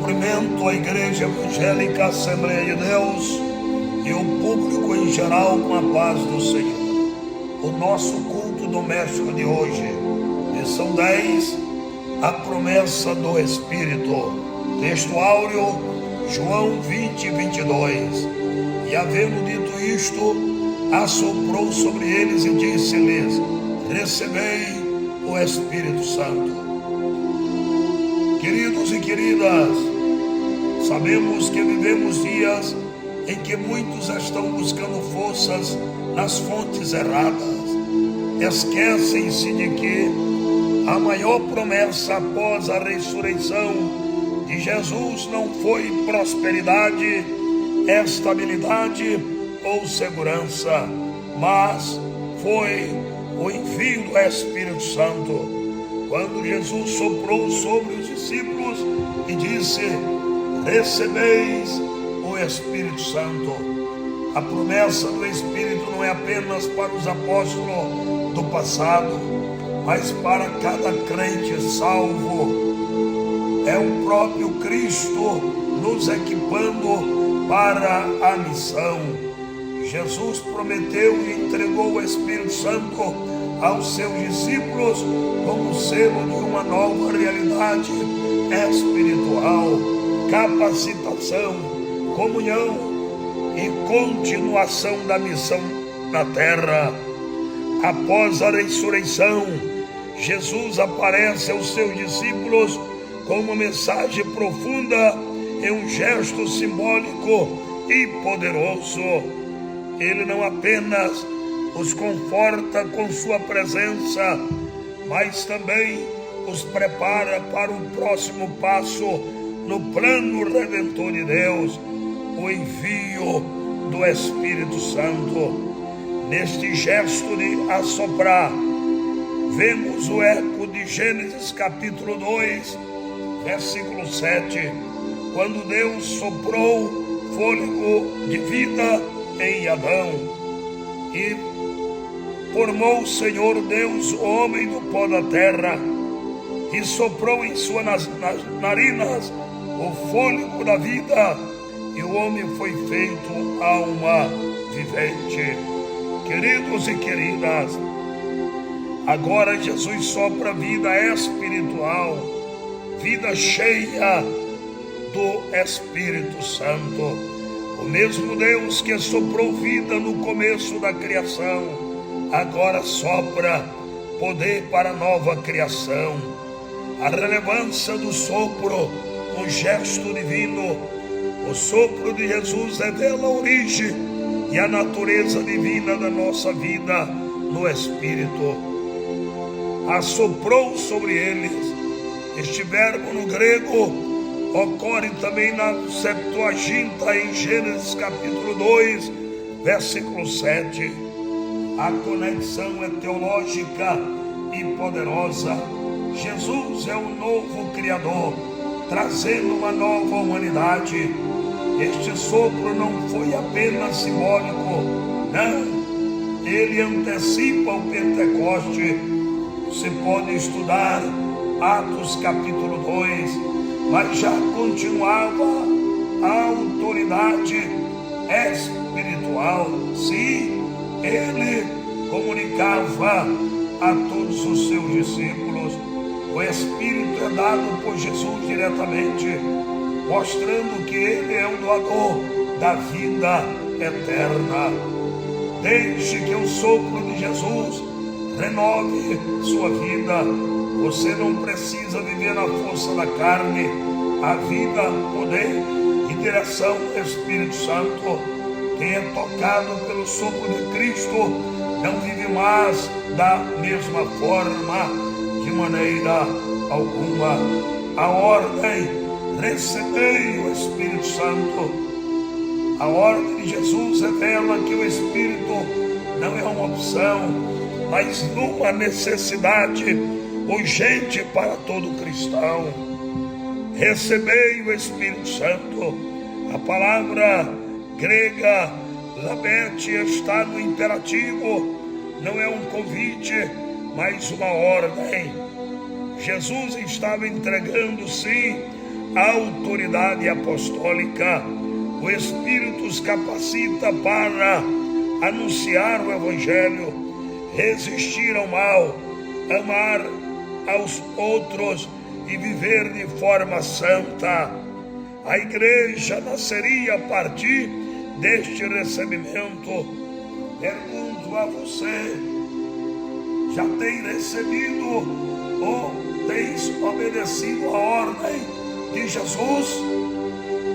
cumprimento a Igreja Evangélica Assembleia de Deus e o público em geral com a paz do Senhor. O nosso culto doméstico de hoje, lição 10, a promessa do Espírito. Texto áureo, João 20, 22. E havendo dito isto, assoprou sobre eles e disse-lhes: recebei o Espírito Santo. Queridos e queridas, sabemos que vivemos dias em que muitos estão buscando forças nas fontes erradas. Esquecem-se de que a maior promessa após a ressurreição de Jesus não foi prosperidade, estabilidade ou segurança, mas foi o envio do Espírito Santo. Quando Jesus soprou sobre os discípulos e disse: recebeis o Espírito Santo. A promessa do Espírito não é apenas para os apóstolos do passado, mas para cada crente salvo. É o próprio Cristo nos equipando para a missão. Jesus prometeu e entregou o Espírito Santo aos seus discípulos como selo de uma nova realidade espiritual, capacitação, comunhão e continuação da missão na terra. Após a ressurreição, Jesus aparece aos seus discípulos com uma mensagem profunda e um gesto simbólico e poderoso. Ele não apenas os conforta com sua presença, mas também os prepara para o próximo passo no plano redentor de Deus, o envio do Espírito Santo. Neste gesto de assoprar, vemos o eco de Gênesis capítulo 2, versículo 7, quando Deus soprou fôlego de vida em Adão e formou o Senhor Deus o homem do pó da terra e soprou em suas narinas o fôlego da vida, e o homem foi feito alma vivente. Queridos e queridas, agora Jesus sopra vida espiritual, vida cheia do Espírito Santo. O mesmo Deus que soprou vida no começo da criação, agora sopra poder para a nova criação. A relevância do sopro, um gesto divino. O sopro de Jesus revela a origem e a natureza divina da nossa vida no Espírito. Assoprou sobre eles. Este verbo no grego ocorre também na Septuaginta em Gênesis capítulo 2, versículo 7. A conexão é teológica e poderosa. Jesus é o novo Criador, trazendo uma nova humanidade. Este sopro não foi apenas simbólico, não. Ele antecipa o Pentecoste. Você pode estudar Atos capítulo 2, mas já continuava a autoridade espiritual. Sim, ele comunicava a todos os seus discípulos. O Espírito é dado por Jesus diretamente, mostrando que ele é o doador da vida eterna. Deixe que o sopro de Jesus renove sua vida. Você não precisa viver na força da carne. A vida, poder e direção do Espírito Santo. Quem é tocado pelo sopro de Cristo não vive mais da mesma forma, de maneira alguma. A ordem: recebei o Espírito Santo. A ordem de Jesus revela que o Espírito não é uma opção, mas uma necessidade urgente para todo cristão. Recebei o Espírito Santo. A palavra grega labete está no imperativo, não é um convite, mas uma ordem. Jesus estava entregando sim autoridade apostólica. O Espírito os capacita para anunciar o Evangelho, resistir ao mal, amar aos outros e viver de forma santa. A igreja nasceria a partir deste recebimento. Pergunto a você: já tem recebido ou tens obedecido a ordem de Jesus?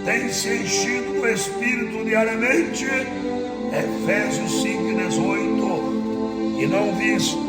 Tem se enchido do Espírito diariamente? Efésios 5:18. E não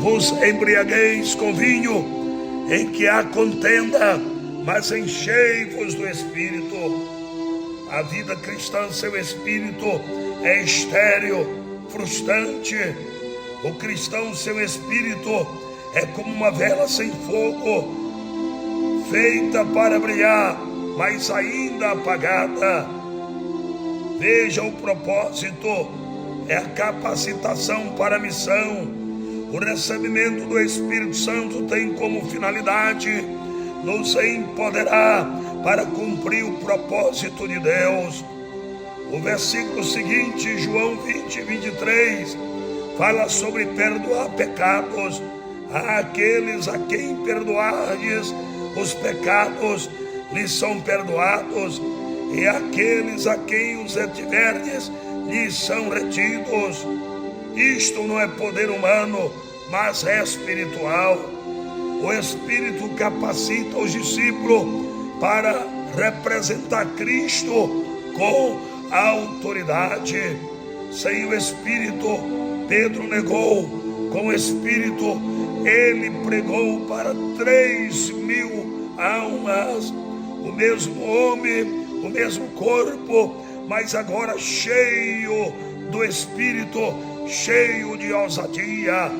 vos embriagueis com vinho, em que há contenda, mas enchei-vos do Espírito. A vida cristã, seu espírito é estéril, frustrante. O cristão, seu espírito é como uma vela sem fogo, feita para brilhar, mas ainda apagada. Veja, o propósito é a capacitação para a missão. O recebimento do Espírito Santo tem como finalidade nos empoderar para cumprir o propósito de Deus. O versículo seguinte, João 20:23, fala sobre perdoar pecados. Àqueles a quem perdoardes os pecados, lhes são perdoados, e aqueles a quem os retiverdes, lhes são retidos. Isto não é poder humano, mas é espiritual. O Espírito capacita os discípulos para representar Cristo com autoridade. Sem o Espírito, Pedro negou. Com o Espírito, ele pregou para 3.000 almas. O mesmo homem, o mesmo corpo, mas agora cheio do Espírito, cheio de ousadia.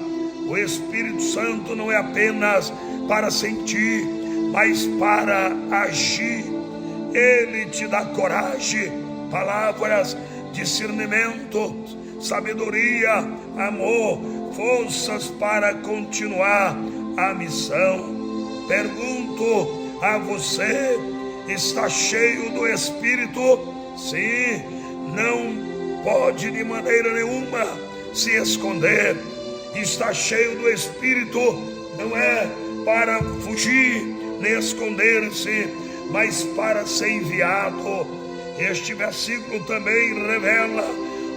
O Espírito Santo não é apenas para sentir, mas para agir. Ele te dá coragem, palavras, discernimento, sabedoria, amor, forças para continuar a missão. Pergunto a você: está cheio do Espírito? Sim, não pode de maneira nenhuma se esconder. Está cheio do Espírito, não é para fugir nem esconder-se, mas para ser enviado. Este versículo também revela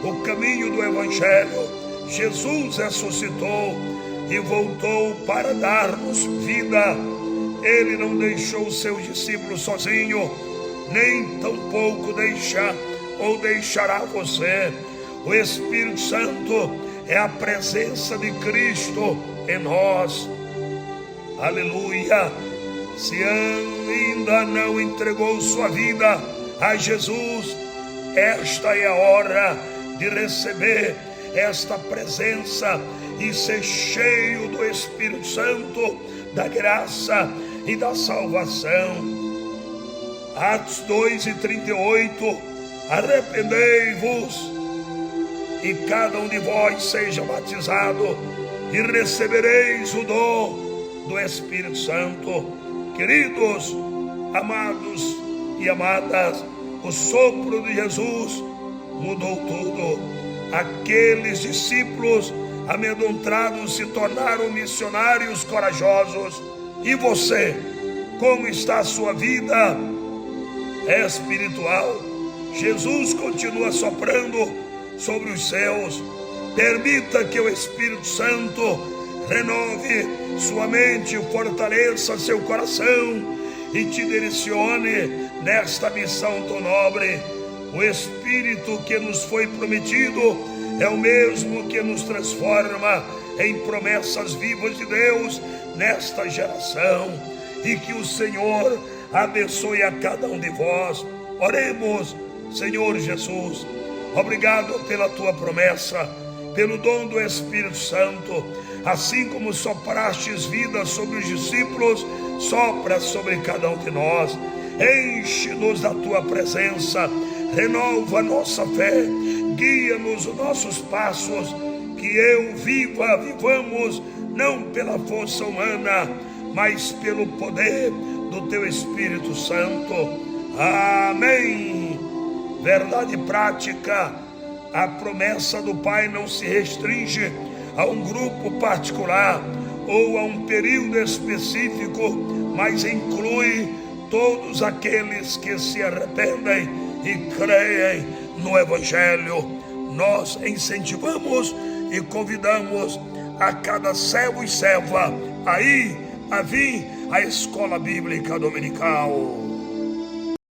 o caminho do Evangelho. Jesus ressuscitou e voltou para dar-nos vida. Ele não deixou os seus discípulos sozinhos, nem tampouco deixa ou deixará você. O Espírito Santo é a presença de Cristo em nós. Aleluia! Se ainda não entregou sua vida a Jesus, esta é a hora de receber esta presença e ser cheio do Espírito Santo, da graça e da salvação. Atos 2:38, arrependei-vos e cada um de vós seja batizado e recebereis o dom do Espírito Santo. Queridos, amados e amadas, o sopro de Jesus mudou tudo. Aqueles discípulos amedrontados se tornaram missionários corajosos. E você, como está a sua vida espiritual? Jesus continua soprando sobre os céus. Permita que o Espírito Santo renove sua mente, fortaleça seu coração e te direcione nesta missão tão nobre. O Espírito que nos foi prometido é o mesmo que nos transforma em promessas vivas de Deus nesta geração. E que o Senhor abençoe a cada um de vós. Oremos. Senhor Jesus, obrigado pela tua promessa, pelo dom do Espírito Santo. Assim como soprastes vida sobre os discípulos, sopra sobre cada um de nós. Enche-nos da tua presença, renova a nossa fé, guia-nos os nossos passos, que vivamos não pela força humana, mas pelo poder do teu Espírito Santo. Amém. Verdade prática: a promessa do Pai não se restringe a um grupo particular ou a um período específico, mas inclui todos aqueles que se arrependem e creem no Evangelho. Nós incentivamos e convidamos a cada servo e serva a vir à Escola Bíblica Dominical.